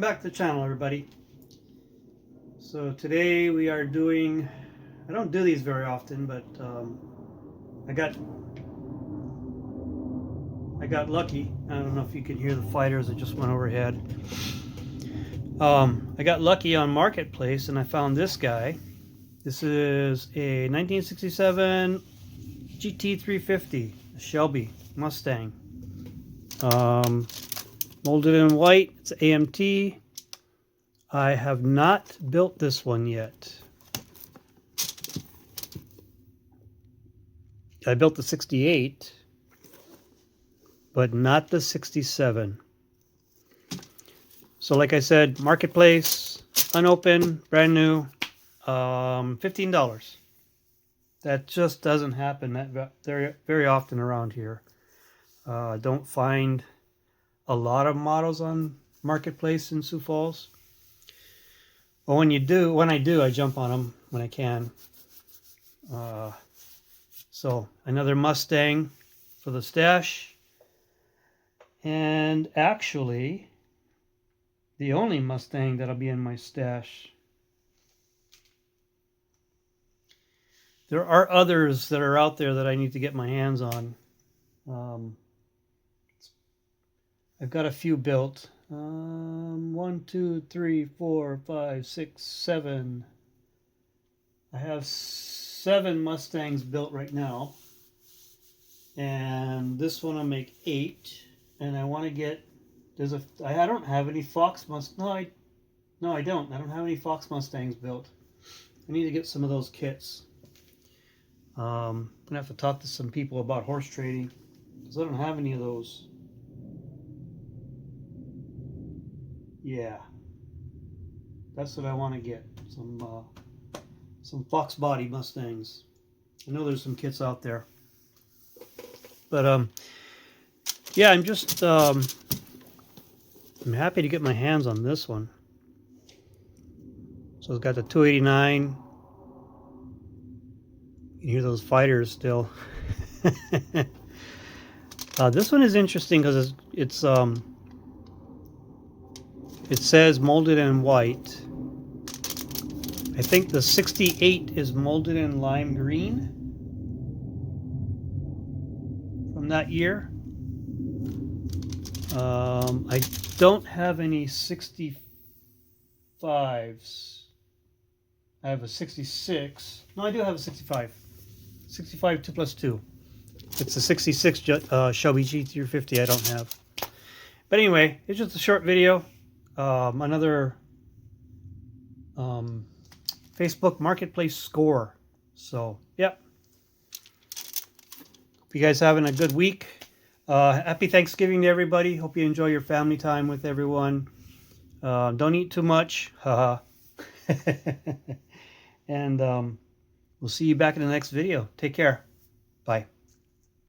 back to the channel, everybody. So today we are doing, I don't do these very often, but I got lucky. I don't know if you can hear the fighters that just went overhead. I got lucky on Marketplace and I found this guy. This is a 1967 GT350 Shelby Mustang. Molded in white. It's AMT. I have not built this one yet. I built the 68, but not the 67. So like I said, Marketplace, unopened, brand new, $15. That just doesn't happen that very often around here. I don't find a lot of models on Marketplace in Sioux Falls. But when I do, I jump on them when I can. So another Mustang for the stash. And actually, the only Mustang that'll be in my stash. There are others that are out there that I need to get my hands on. I've got a few built. 1, 2, 3, 4, 5, 6, 7. I have 7 Mustangs built right now. And this one I'll make 8. And I want to get, I don't have any Fox Mustangs. No, I don't. I don't have any Fox Mustangs built. I need to get some of those kits. I'm going to have to talk to some people about horse trading, because I don't have any of those. Yeah, that's what I want to get. Some Fox body Mustangs. I know there's some kits out there. But yeah, I'm just I'm happy to get my hands on this one. So it's got the 289. You can hear those fighters still. This one is interesting because it says molded in white. I think the 68 is molded in lime green from that year. I don't have any 65s. I have a 66. No, I do have a 65. 65 2+2. It's a 66 Shelby GT350 I don't have. But anyway, it's just a short video. Another Facebook Marketplace score. So, yep. Hope you guys having a good week. Happy Thanksgiving to everybody. Hope you enjoy your family time with everyone. Don't eat too much. Haha. And we'll see you back in the next video. Take care. Bye.